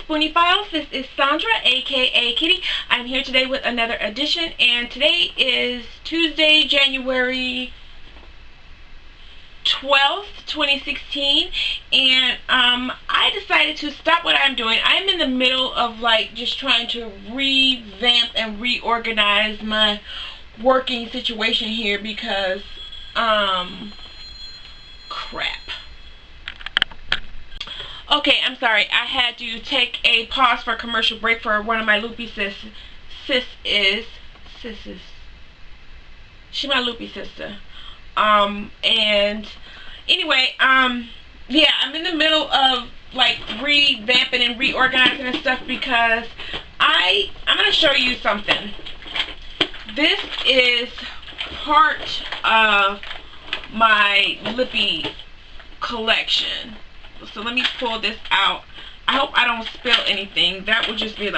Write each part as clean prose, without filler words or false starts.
SpoonieFiles. This is Sondra, aka Kitty. I'm here today with another edition, and today is Tuesday, January 12th, 2016, and I decided to stop what I'm doing. I'm in the middle of just trying to revamp and reorganize my working situation here because crap. Okay, I'm sorry. I had to take a pause for a commercial break for one of my Lupies sisters. She's my Loopy sister. And anyway, yeah, I'm in the middle of revamping and reorganizing and stuff because I'm gonna show you something. This is part of my Lippy collection. So let me pull this out. I hope I don't spill anything. That would just be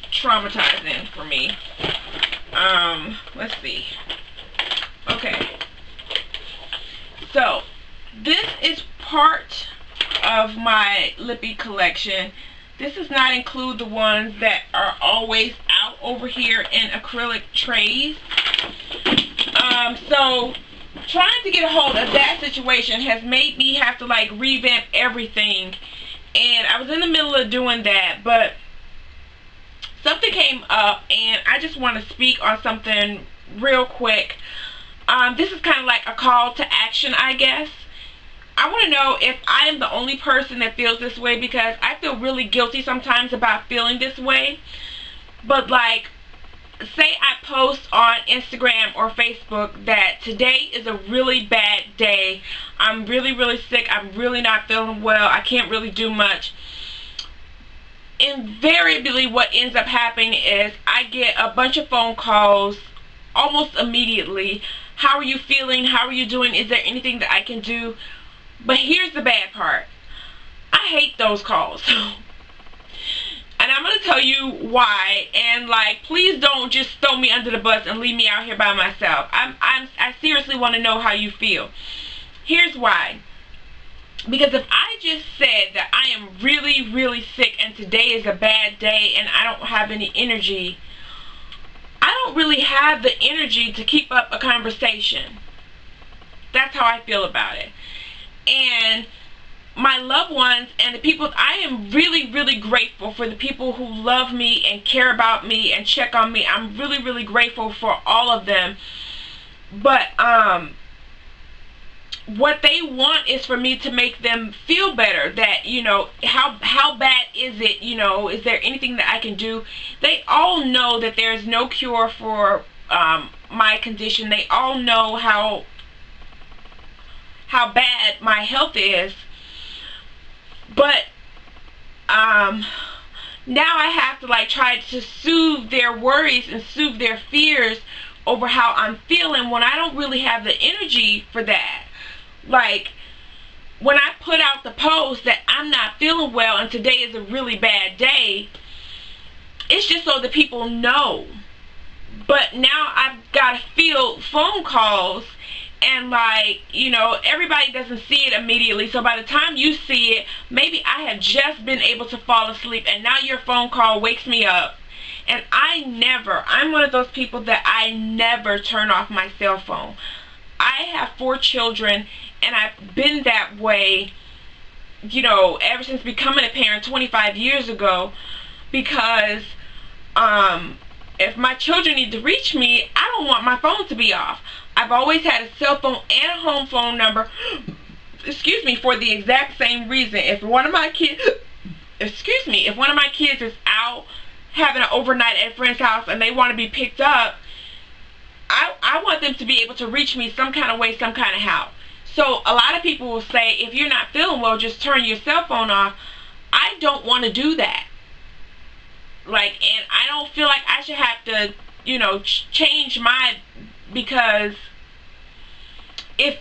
traumatizing for me. Let's see. Okay. So this is part of my Lippy collection. This does not include the ones that are always out over here in acrylic trays. So trying to get a hold of that situation has made me have to revamp everything, and I was in the middle of doing that, but something came up and I just want to speak on something real quick. This is kind of like a call to action, I guess. I want to know if I am the only person that feels this way, because I feel really guilty sometimes about feeling this way. But say I post on Instagram or Facebook that today is a really bad day. I'm really sick. I'm really not feeling well. I can't really do much. Invariably what ends up happening is I get a bunch of phone calls almost immediately. How are you feeling? How are you doing? Is there anything that I can do? But here's the bad part. I hate those calls. And I'm going to tell you why, and please don't just throw me under the bus and leave me out here by myself. I seriously want to know how you feel. Here's why. Because if I just said that I am really sick and today is a bad day and I don't have any energy, I don't really have the energy to keep up a conversation. That's how I feel about it. And my loved ones and the people, I am really grateful for the people who love me and care about me and check on me. I'm really grateful for all of them. But what they want is for me to make them feel better, that how bad is it, is there anything that I can do? They all know that there's no cure for my condition. They all know how bad my health is. But now I have to try to soothe their worries and soothe their fears over how I'm feeling when I don't really have the energy for that. When I put out the post that I'm not feeling well and today is a really bad day, it's just so that people know. But now I've got to field phone calls, and everybody doesn't see it immediately. So by the time you see it, maybe I have just been able to fall asleep, and now your phone call wakes me up. And I'm one of those people that I never turn off my cell phone. I have 4 children, and I've been that way, ever since becoming a parent 25 years ago, because if my children need to reach me, I don't want my phone to be off. I've always had a cell phone and a home phone number, excuse me, for the exact same reason. If one of my kids, if one of my kids is out having an overnight at a friend's house and they want to be picked up, I want them to be able to reach me some kind of way, some kind of how. So a lot of people will say, if you're not feeling well, just turn your cell phone off. I don't want to do that. And I don't feel like I should have to, change my, because if,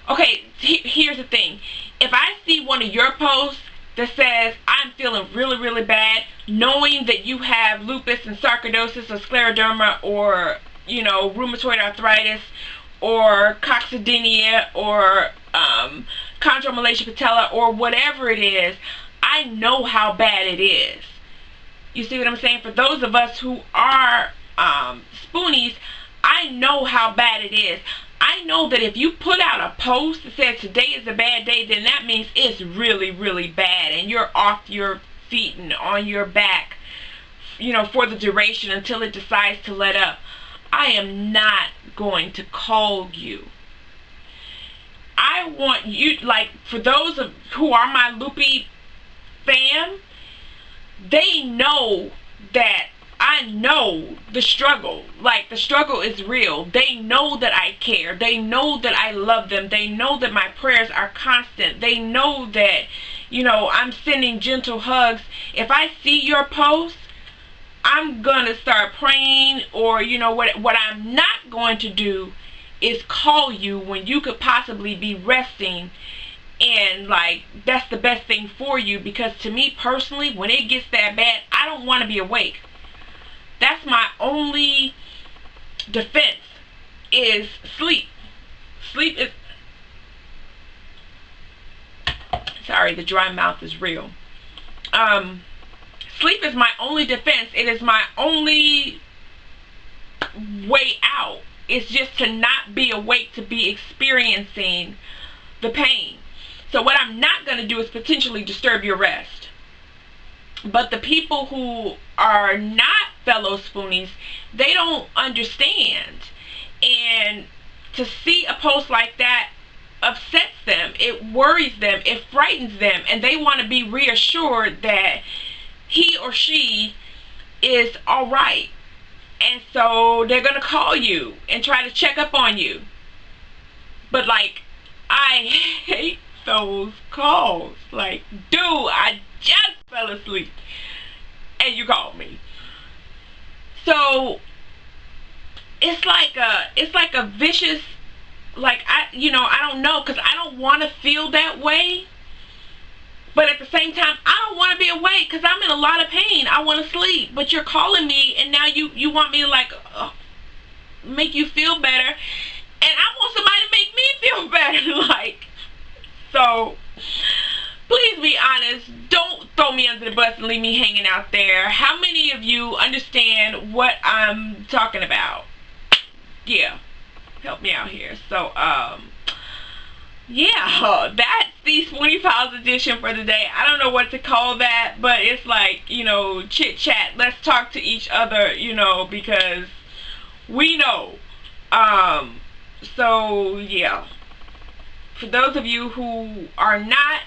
okay, here's the thing. If I see one of your posts that says, I'm feeling really bad, knowing that you have lupus and sarcoidosis or scleroderma or, rheumatoid arthritis or coccydynia or chondromalacia patella or whatever it is, I know how bad it is. You see what I'm saying? For those of us who are spoonies, I know how bad it is. I know that if you put out a post that says today is a bad day, then that means it's really, really bad, and you're off your feet and on your back, you know, for the duration until it decides to let up. I am not going to call you. I want you, like, for those of who are my Loopy fam, they know that I know the struggle. Like, the struggle is real. They know that I care. They know that I love them. They know that my prayers are constant. They know that, you know, I'm sending gentle hugs. If I see your post, I'm gonna start praying, or, you know, what I'm not going to do is call you when you could possibly be resting, and like, that's the best thing for you, because to me personally, when it gets that bad, I don't want to be awake. That's my only defense, is sleep. Sleep is, sorry, the dry mouth is real. Sleep is my only defense. It is my only way out. It's just to not be awake, to be experiencing the pain. So what I'm not going to do is potentially disturb your rest. But the people who are not fellow spoonies, they don't understand. And to see a post like that upsets them. It worries them. It frightens them. And they want to be reassured that he or she is alright. And so they're going to call you and try to check up on you. But like, I hate those calls. Like, dude, I just fell asleep and you called me. So it's like a vicious, like, I don't know, because I don't want to feel that way. But at the same time, I don't want to be awake because I'm in a lot of pain. I want to sleep. But you're calling me, and now you want me to, like, make you feel better. And I want somebody to make me feel better. Like, so, please be honest. Don't throw me under the bus and leave me hanging out there. How many of you understand what I'm talking about? Yeah. Help me out here. So, yeah, that's the SpoonieFiles edition for the day. I don't know what to call that, but it's like, you know, chit-chat. Let's talk to each other, you know, because we know. So, yeah. For those of you who are not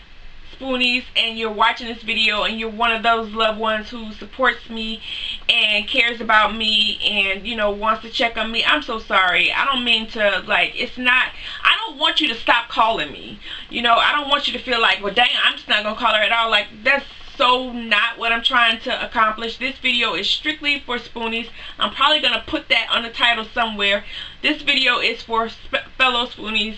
spoonies and you're watching this video and you're one of those loved ones who supports me and cares about me and, you know, wants to check on me, I'm so sorry. I don't mean to, like, it's not, I don't want you to stop calling me. You know, I don't want you to feel like, well, dang, I'm just not gonna call her at all. Like, that's so not what I'm trying to accomplish. This video is strictly for spoonies. I'm probably gonna put that on the title somewhere. This video is for fellow spoonies,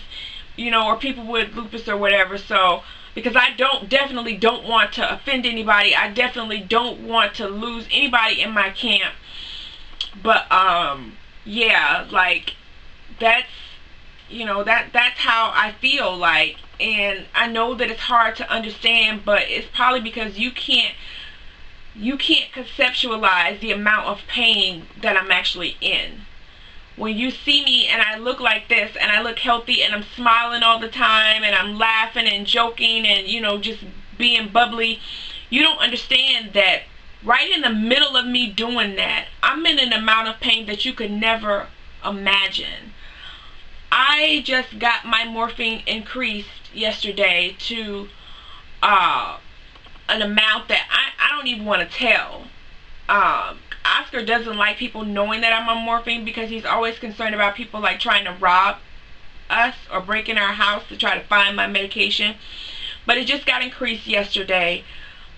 you know, or people with lupus or whatever. So, because I definitely don't want to offend anybody. I definitely don't want to lose anybody in my camp. But, yeah, like, that's, you know, that's how I feel like. And I know that it's hard to understand, but it's probably because you can't conceptualize the amount of pain that I'm actually in. When you see me and I look like this and I look healthy and I'm smiling all the time and I'm laughing and joking and, you know, just being bubbly, you don't understand that right in the middle of me doing that, I'm in an amount of pain that you could never imagine. I just got my morphine increased yesterday to an amount that I don't even want to tell. Oscar doesn't like people knowing that I'm on morphine because he's always concerned about people like trying to rob us or break in our house to try to find my medication. But it just got increased yesterday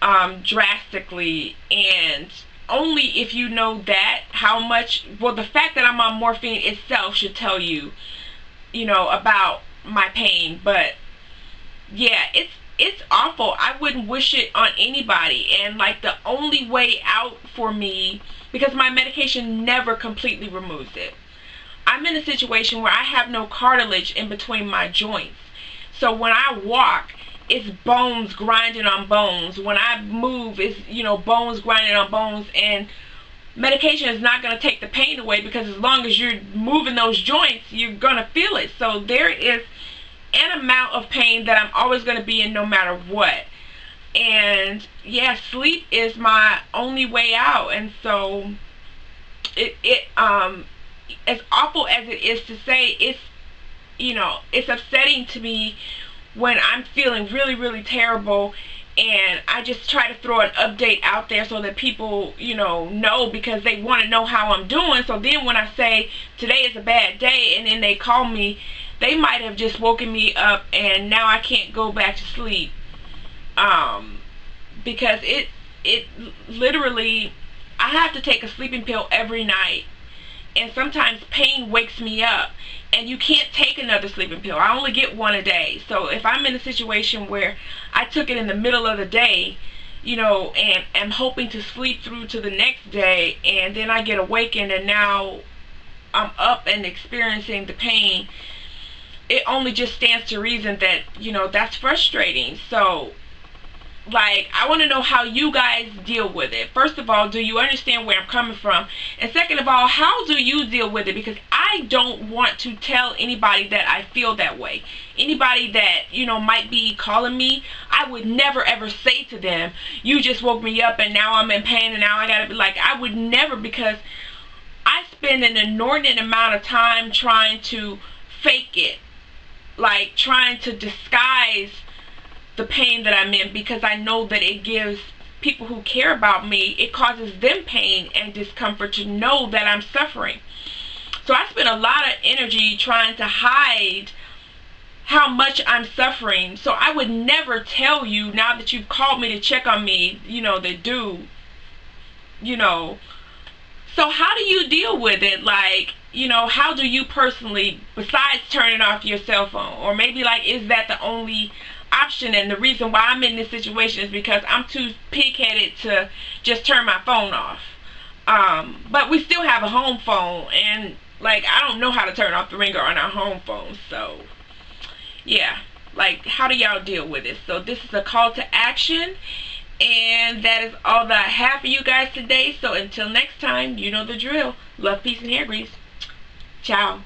drastically, and only if you know that, how much, well, the fact that I'm on morphine itself should tell you, you know, about my pain. But yeah, it's awful. I wouldn't wish it on anybody. And like, the only way out for me, because my medication never completely removes it, I'm in a situation where I have no cartilage in between my joints. So when I walk, it's bones grinding on bones. When I move, it's, you know, bones grinding on bones, and medication is not going to take the pain away, because as long as you're moving those joints, you're going to feel it. So there is an amount of pain that I'm always going to be in no matter what. And yeah, sleep is my only way out. And so as awful as it is to say, it's, you know, it's upsetting to me when I'm feeling really, really terrible, and I just try to throw an update out there so that people, you know, because they want to know how I'm doing. So then when I say today is a bad day, and then they call me, they might have just woken me up and now I can't go back to sleep. Because it literally, I have to take a sleeping pill every night, and sometimes pain wakes me up, and you can't take another sleeping pill. I only get one a day. So if I'm in a situation where I took it in the middle of the day, you know, and am hoping to sleep through to the next day, and then I get awakened and now I'm up and experiencing the pain, it only just stands to reason that, you know, that's frustrating. So, like, I want to know how you guys deal with it. First of all, do you understand where I'm coming from? And second of all, how do you deal with it? Because I don't want to tell anybody that I feel that way. Anybody that, you know, might be calling me, I would never ever say to them, you just woke me up and now I'm in pain and now I gotta be like, I would never, because I spend an inordinate amount of time trying to fake it. Like, trying to disguise the pain that I'm in, because I know that it gives people who care about me, it causes them pain and discomfort to know that I'm suffering. So I spend a lot of energy trying to hide how much I'm suffering. So I would never tell you, now that you've called me to check on me, you know, they do, you know. So how do you deal with it? Like, you know, how do you personally, besides turning off your cell phone? Or maybe, like, is that the only option? And the reason why I'm in this situation is because I'm too pig-headed to just turn my phone off. But we still have a home phone, and, like, I don't know how to turn off the ringer on our home phone. So yeah, like, how do y'all deal with it? So this is a call to action, and that is all that I have for you guys today. So until next time, you know the drill. Love, peace, and hair grease. Ciao.